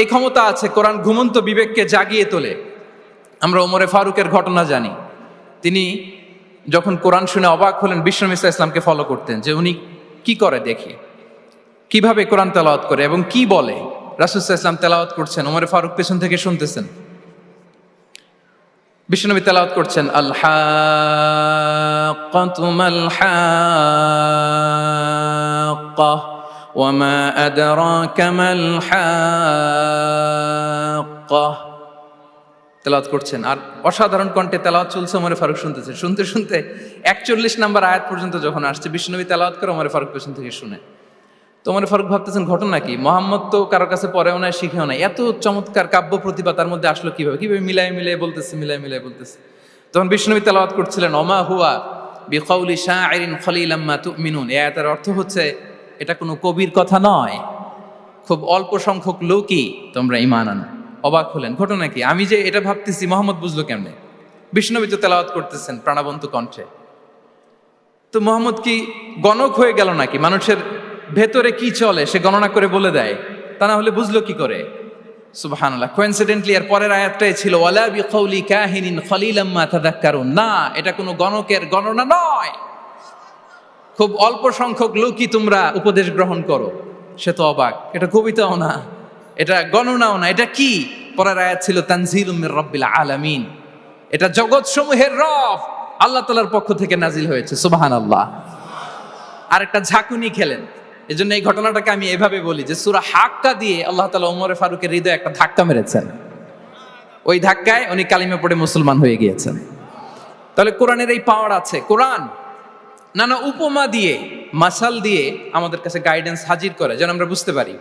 এই ক্ষমতা আছে, কোরআন ঘুমন্ত বিবেককে জাগিয়ে তোলে। আমরা ওমরে ফারুকের ঘটনা জানি। তিনি যখন কোরআন শুনে অবাক হলেন, বিশ্বনবী সাল্লাল্লাহু আলাইহি ওয়াসাল্লামকে ফলো করতেন যে উনি কি করে দেখি, কিভাবে কোরআন তেলাওয়াত করে এবং কি বলে। রাসূল সাল্লাল্লাহু আলাইহি ওয়াসাল্লাম তেলাওয়াত করছেন, ওমরে ফারুক পেছন থেকে শুনতেছেন। বিশ্বনবী তেলাওয়াত করছেন, আল হাক্কাতু মাল হাক্কা ওয়া মা আদরাকা মাল হাক্কা। তেলাওয়াত করছেন আর অসাধারণ কণ্ঠে তেলাওয়াত চলছে, ওমরে ফারুক শুনতেছে। শুনতে শুনতে 41 নম্বর আয়াত পর্যন্ত যখন আসছে, বিশ্বনবী তেলাওয়াত করে ওমরে ফারুক পেছন থেকে শুনে। তো ওমরে ফারুক ভাবতেছেন ঘটনা কি, মোহাম্মদ তো কারো কাছে পড়েও নাই, শিখেও নাই, এত চমৎকার কাব্য প্রতিভা তার মধ্যে আসলো কিভাবে, কিভাবে মিলাই মিলাই বলতেছে। তখন বিশ্বনবী তেলাওয়াত করছিলেন, ওমা হুয়া বিকাউলি শাইরিন খলিলাম মা তুমিনুন। এই আয়াতের অর্থ হচ্ছে এটা কোনো কবির কথা নয়, খুব অল্প সংখ্যক লোকই তোমরা ঈমান আনো। অবাক হলেন, ঘটনা কি, আমি যে এটা ভাবতেছি মোহাম্মদ বুঝলো কেমনে? বিশ্বনবী তো তেলাওয়াত করতেছেন প্রাণবন্ত কণ্ঠে। তো মোহাম্মদ কি গণক হয়ে গেল নাকি? মানুষের ভেতরে কি চলে সে গণনা করে বলে দেয়, তা না হলে বুঝলো কি করে? সুবহানাল্লাহ। কোইন্সিডেন্টলি এর পরের আয়াতটাই ছিল ওয়ালা বিকাউলি কাহিনিন খলিলাম মা তাযাক্কারুন। না, এটা কোনো গণকের গণনা নয়, খুব অল্প সংখ্যক লোকই তোমরা উপদেশ গ্রহণ করো। সে তো অবাক, এটা কবিতাও না, এটা গণনাও না, এটা কি? পরের আয়াত ছিল তানজিলুম মির রাব্বিল আলামিন। এটা জগৎ সমূহের রব আল্লাহ তাআলার পক্ষ থেকে নাজিল হয়েছে। সুবহানাল্লাহ। আর একটা ঝাঁকুনি খেলেন। এজন্য এই ঘটনাটাকে আমি এভাবে বলি যে সূরা হাক্কা দিয়ে আল্লাহ তাআলা ওমরে ফারুকের হৃদয়ে একটা ধাক্কা মেরেছেন। ওই ধাক্কায় উনি কালিমা পড়ে মুসলমান হয়ে গিয়েছেন। তাহলে কোরআনের এই পাওয়ার আছে। কোরআন নানা উপমা দিয়ে, মাসাল দিয়ে আমাদের কাছে গাইডেন্স হাজির করে যেন আমরা বুঝতে পারি